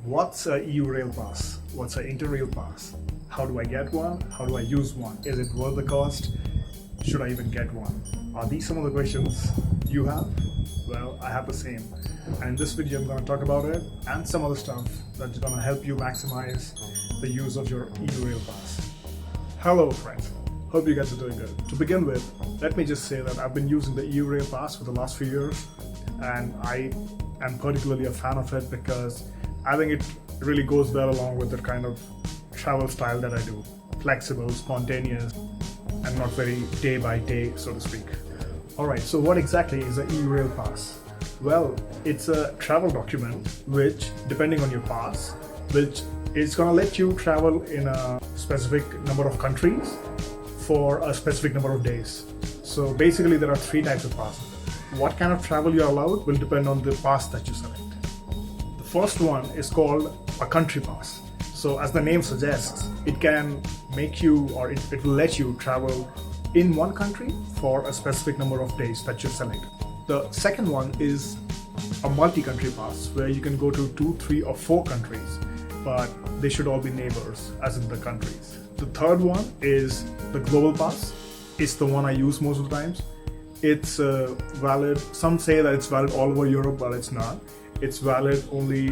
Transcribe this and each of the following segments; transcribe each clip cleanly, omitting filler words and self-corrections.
What's a Eurail Pass? What's an Interail Pass? How do I get one? How do I use one? Is it worth the cost? Should I even get one? Are these some of the questions you have? Well, I have the same. And in this video, I'm going to talk about it and some other stuff that's going to help you maximize the use of your Eurail Pass. Hello friends, hope you guys are doing good. To begin with, let me just say that I've been using the Eurail Pass for the last few years, and I am particularly a fan of it because I think it really goes well along with the kind of travel style that I do. Flexible, spontaneous, and not very day by day, so to speak. Alright, so what exactly is an Eurail Pass? Well, it's a travel document which, depending on your pass, which is going to let you travel in a specific number of countries for a specific number of days. So basically there are three types of passes. What kind of travel you're allowed will depend on the pass that you select. The first one is called a country pass. So as the name suggests, it can make you, or it will let you travel in one country for a specific number of days that you select. The second one is a multi-country pass, where you can go to 2, 3 or 4 countries, but they should all be neighbors, as in the countries. The third one is the global pass. It's the one I use most of the times. It's valid, some say that it's valid all over Europe, but it's not. It's valid only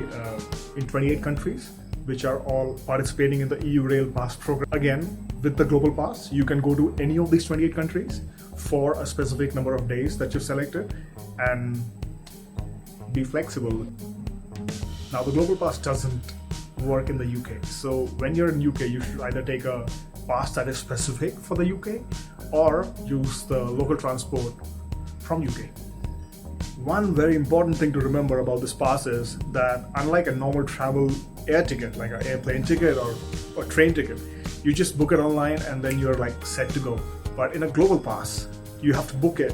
in 28 countries, which are all participating in the Eurail Pass program. Again, with the global pass, you can go to any of these 28 countries for a specific number of days that you've selected and be flexible. Now, the global pass doesn't work in the UK. So when you're in UK, you should either take a pass that is specific for the UK or use the local transport from UK. One very important thing to remember about this pass is that unlike a normal travel air ticket, like an airplane ticket or a train ticket, you just book it online and then you're like set to go. But in a global pass, you have to book it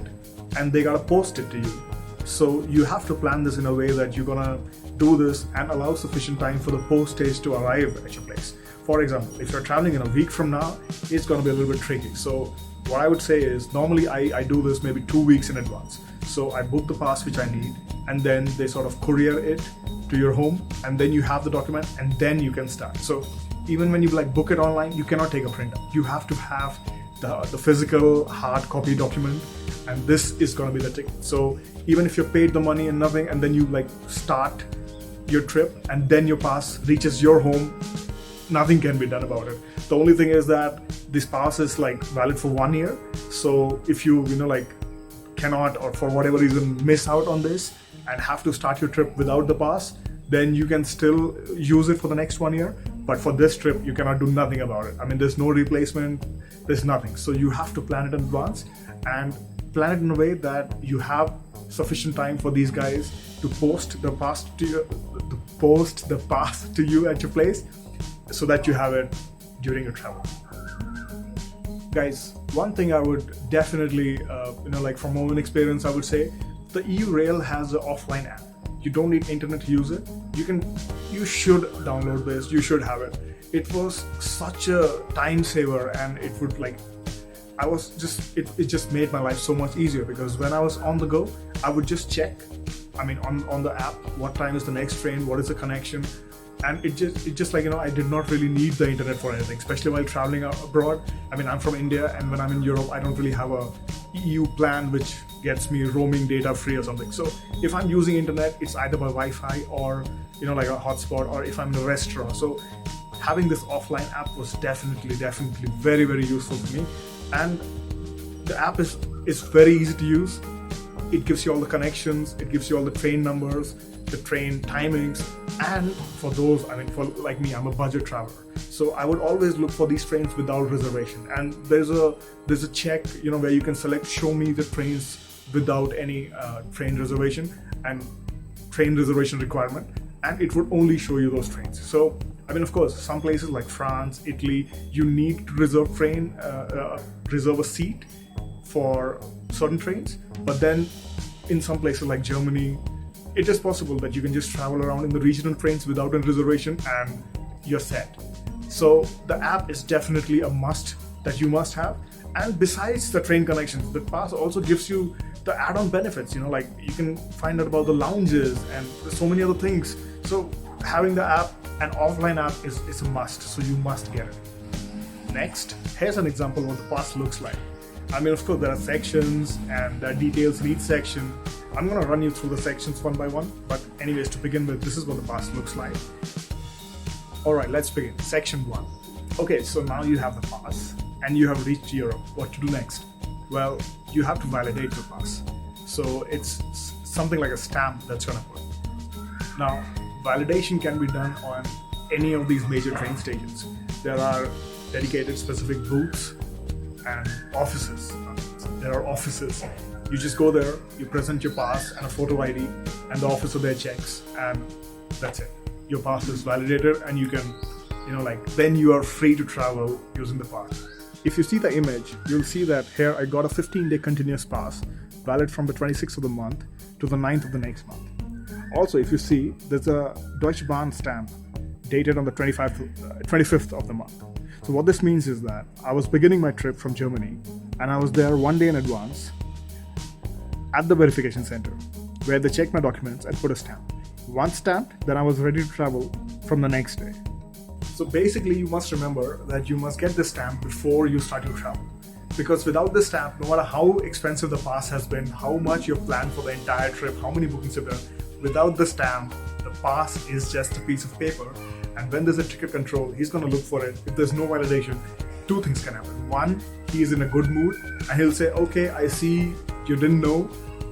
and they gotta post it to you. So you have to plan this in a way that you're gonna do this and allow sufficient time for the postage to arrive at your place. For example, if you're traveling in a week from now, it's gonna be a little bit tricky. So what I would say is normally I do this maybe 2 weeks in advance. So I book the pass which I need, and then they sort of courier it to your home, and then you have the document, and then you can start. So even when you like book it online, you cannot take a printout. You have to have the physical hard copy document, and this is going to be the ticket. So even if you paid the money and nothing, and then you like start your trip, and then your pass reaches your home, nothing can be done about it. The only thing is that this pass is like valid for 1 year. So if you like cannot, or for whatever reason miss out on this and have to start your trip without the pass, then you can still use it for the next 1 year. But for this trip, you cannot do nothing about it. I mean, there's no replacement, there's nothing. So you have to plan it in advance and plan it in a way that you have sufficient time for these guys to post the pass to you at your place, so that you have it during your travel. Guys, one thing I would definitely, like from my own experience, I would say the Eurail has an offline app. You don't need internet to use it. You should download this. You should have it. It was such a time saver, and it would it just made my life so much easier, because when I was on the go, I would just check, on the app, what time is the next train, what is the connection. And it just I did not really need the internet for anything, especially while traveling abroad. I'm from India, and when I'm in Europe, I don't really have a EU plan which gets me roaming data free or something. So if I'm using internet, it's either by Wi-Fi or like a hotspot, or if I'm in a restaurant. So having this offline app was definitely very, very useful for me. And the app is very easy to use. It gives you all the connections, it gives you all the train numbers, the train timings, and for those, for like me, I'm a budget traveler, so I would always look for these trains without reservation. And there's a check, where you can select show me the trains without any train reservation and train reservation requirement, and it would only show you those trains. So of course, some places like France, Italy, you need to reserve a seat for certain trains, but then in some places like Germany, it is possible that you can just travel around in the regional trains without a reservation and you're set. So the app is definitely a must that you must have. And besides the train connections, the pass also gives you the add-on benefits, like you can find out about the lounges and so many other things. So having the app, an offline app is a must, so you must get it. Next, here's an example of what the pass looks like. I mean, of course, there are sections and there are details in each section. I'm going to run you through the sections one by one, but anyways, to begin with, this is what the pass looks like. Alright, let's begin. Section 1. Okay, so now you have the pass and you have reached Europe. What to do next? Well, you have to validate the pass. So it's something like a stamp that's going to put. Now, validation can be done on any of these major train stations. There are dedicated specific booths and offices. There are offices. You just go there, you present your pass and a photo ID, and the officer there checks, and that's it. Your pass is validated, and you can, then you are free to travel using the pass. If you see the image, you'll see that here I got a 15-day continuous pass, valid from the 26th of the month to the 9th of the next month. Also, if you see, there's a Deutsche Bahn stamp dated on the 25th of the month. So what this means is that I was beginning my trip from Germany, and I was there one day in advance at the verification center, where they checked my documents and put a stamp. Once stamped, then I was ready to travel from the next day. So basically, you must remember that you must get this stamp before you start your travel. Because without this stamp, no matter how expensive the pass has been, how much you've planned for the entire trip, how many bookings you've done, without the stamp, the pass is just a piece of paper. And when there's a ticket control, he's going to look for it. If there's no validation, two things can happen. One, he's in a good mood and he'll say, okay, I see you didn't know.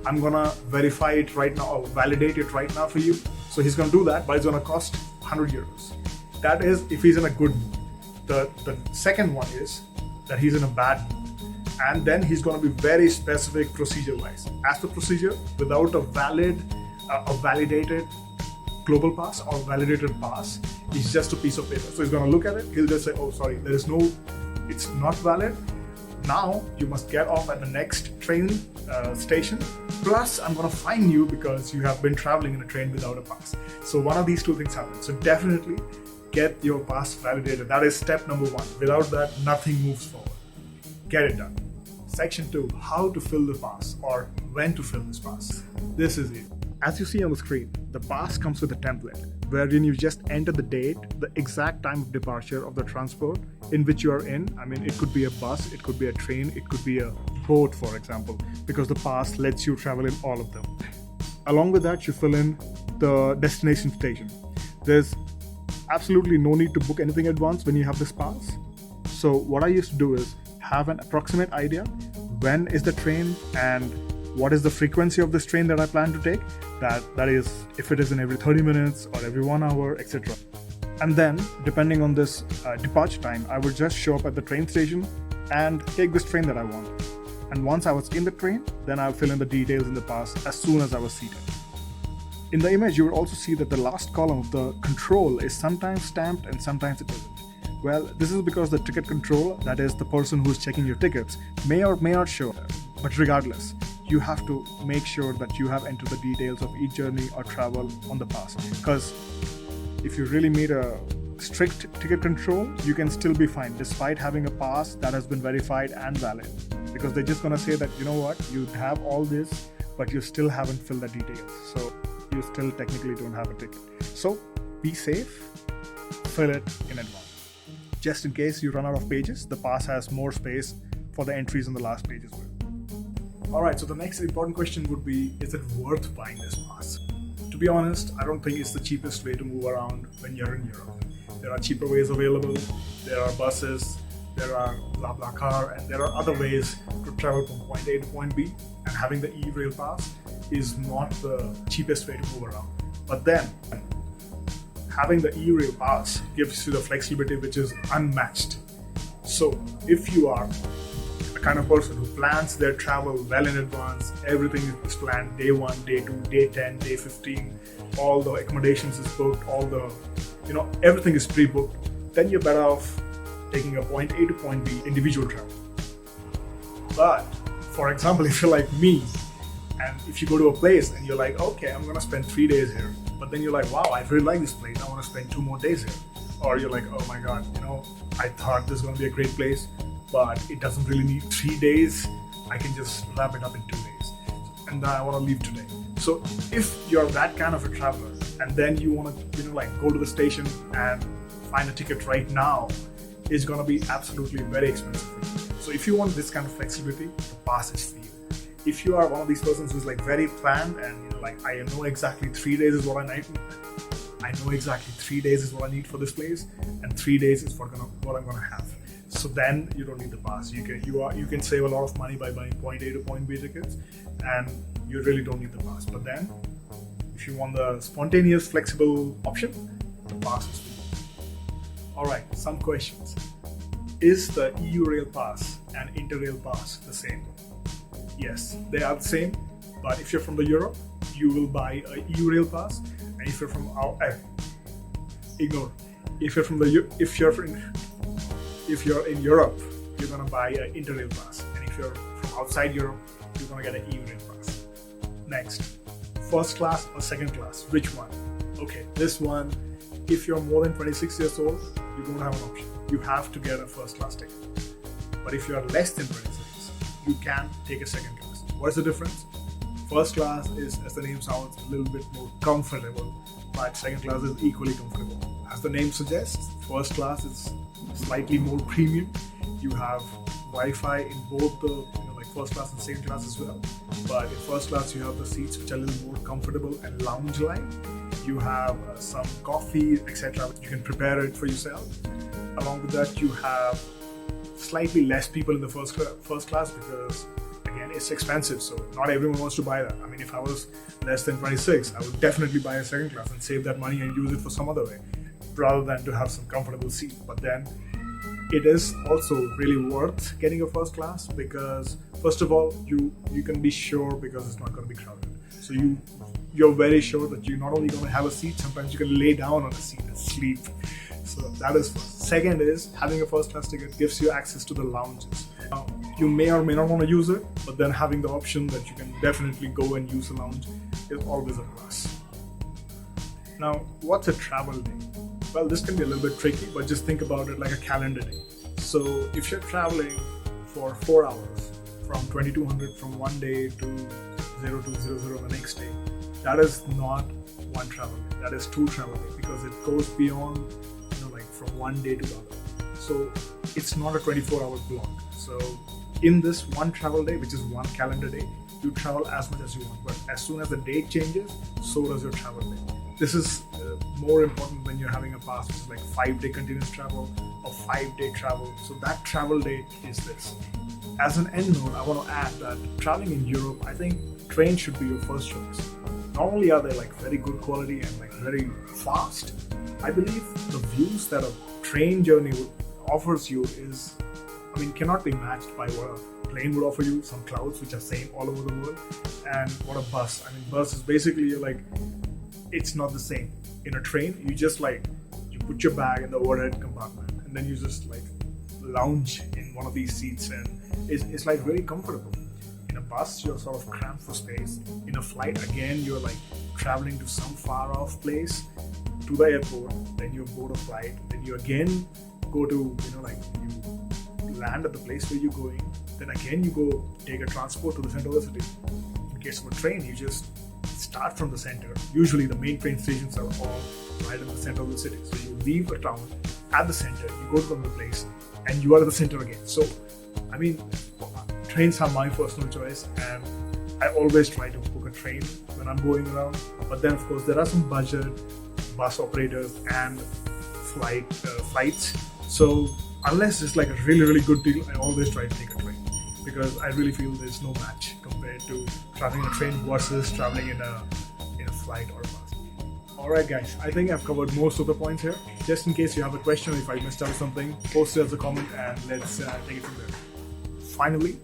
I'm going to verify it right now or validate it right now for you. So he's going to do that, but it's going to cost 100 euros. That is if he's in a good mood. The second one is that he's in a bad mood. And then he's going to be very specific procedure-wise. As the procedure, without a validated global pass or validated pass, it's just a piece of paper. So he's going to look at it, he'll just say, oh sorry, it's not valid. Now you must get off at the next train station. Plus I'm going to fine you because you have been traveling in a train without a pass. So one of these two things happen. So definitely get your pass validated. That is step number 1. Without that, nothing moves forward. Get it done. Section 2, how to fill the pass or when to fill this pass. This is it. As you see on the screen, the pass comes with a template wherein you just enter the date, the exact time of departure of the transport in which you are in. I mean, it could be a bus, it could be a train, it could be a boat, for example, because the pass lets you travel in all of them. Along with that, you fill in the destination station. There's absolutely no need to book anything in advance when you have this pass. So what I used to do is have an approximate idea when is the train and what is the frequency of this train that I plan to take. That is, if it is in every 30 minutes or every 1 hour, etc. And then, depending on this departure time, I would just show up at the train station and take this train that I want. And once I was in the train, then I'll fill in the details in the pass as soon as I was seated. In the image, you will also see that the last column of the control is sometimes stamped and sometimes it isn't. Well, this is because the ticket control, that is the person who is checking your tickets, may or may not show up. But regardless, you have to make sure that you have entered the details of each journey or travel on the pass. Because if you really meet a strict ticket control, you can still be fine despite having a pass that has been verified and valid. Because they're just going to say that, you know what, you have all this, but you still haven't filled the details. So you still technically don't have a ticket. So be safe, fill it in advance. Just in case you run out of pages, the pass has more space for the entries on the last page as well. Alright, so the next important question would be, is it worth buying this pass? To be honest, I don't think it's the cheapest way to move around when you're in Europe. There are cheaper ways available, there are buses, there are BlaBlaCar, and there are other ways to travel from point A to point B, and having the Eurail Pass is not the cheapest way to move around. But then, having the Eurail Pass gives you the flexibility which is unmatched. So if you are the kind of person who plans their travel well in advance, everything is planned day 1, day 2, day 10, day 15, all the accommodations is booked, everything is pre-booked, then you're better off taking a point A to point B individual travel. But for example, if you're like me, and if you go to a place and you're like, okay, I'm gonna spend 3 days here, but then you're like, wow, I really like this place, I want to spend 2 more days here. Or you're like, oh my god, I thought this is going to be a great place, but it doesn't really need 3 days, I can just wrap it up in 2 days, and then I want to leave today. So if you're that kind of a traveler, and then you want to go to the station and find a ticket right now, is going to be absolutely very expensive for you. So if you want this kind of flexibility, the pass is for you. If you are one of these persons who's very planned and I know exactly 3 days is what I need. I know exactly 3 days is what I need for this place, and 3 days is what I'm gonna have. So then you don't need the pass. You can save a lot of money by buying point A to point B tickets, and you really don't need the pass. But then, if you want the spontaneous, flexible option, the pass is for you. All right, some questions. Is the Eurail Pass and Interail Pass the same? Yes, they are the same. But if you're from the Europe, you will buy a Eurail Pass, and if you're from if you're in Europe, you're gonna buy an Interail Pass, and if you're from outside Europe, you're gonna get an Eurail Pass. Next, first class or second class, which one? Okay, this one, if you're more than 26 years old, you don't have an option. You have to get a first class ticket. But if you are less than 26, you can take a second class. What's the difference? First class is, as the name sounds, a little bit more comfortable, but second class is equally comfortable. As the name suggests, first class is slightly more premium. You have Wi-Fi in both the first class and second class as well. But in first class, you have the seats which are a little more comfortable and lounge-like. You have some coffee, etc. You can prepare it for yourself. Along with that, you have slightly less people in the first class because, again, it's expensive. So not everyone wants to buy that. I mean, if I was less than 26, I would definitely buy a second class and save that money and use it for some other way, rather than to have some comfortable seat. But then it is also really worth getting a first class because, first of all, you can be sure because it's not going to be crowded. So you're very sure that you're not only going to have a seat, sometimes you can lay down on a seat and sleep. So that is first. Second is, having a first class ticket gives you access to the lounges. Now, you may or may not want to use it, but then having the option that you can definitely go and use the lounge is always a plus. Now, what's a travel day? Well, this can be a little bit tricky, but just think about it like a calendar day. So if you're traveling for 4 hours from 2200 from one day to 0200 the next day, that is not one travel day. That is two travel days because it goes beyond, from one day to the other. So it's not a 24-hour block. So in this one travel day, which is one calendar day, you travel as much as you want. But as soon as the date changes, so does your travel day. This is more important when you're having a pass, which is like 5-day continuous travel or 5-day travel. So that travel date is this. As an end note, I want to add that traveling in Europe, I think train should be your first choice. Not only are they very good quality and very fast, I believe the views that a train journey offers you cannot be matched by what a plane would offer you. Some clouds which are same all over the world, and what a bus. Bus is basically it's not the same. In a train, you just you put your bag in the overhead compartment, and then you just lounge in one of these seats, and it's really comfortable. In a bus, you're sort of cramped for space. In a flight, again, you're traveling to some far off place to the airport, then you board a flight, then you again go to, you land at the place where you're going, then again you go take a transport to the center of the city. In case of a train, you just start from the center. Usually the main train stations are all right in the center of the city. So you leave a town at the center, you go to another place, and you are at the center again. So, trains are my personal choice, and I always try to book a train when I'm going around. But then, of course, there are some budget bus operators and flights. So unless it's a really, really good deal, I always try to take a train because I really feel there's no match compared to traveling in a train versus traveling in a flight or a bus. Alright guys, I think I've covered most of the points here. Just in case you have a question, if I missed out something, post it as a comment and let's take it from there. Finally,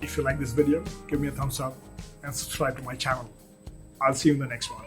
if you like this video, give me a thumbs up and subscribe to my channel. I'll see you in the next one.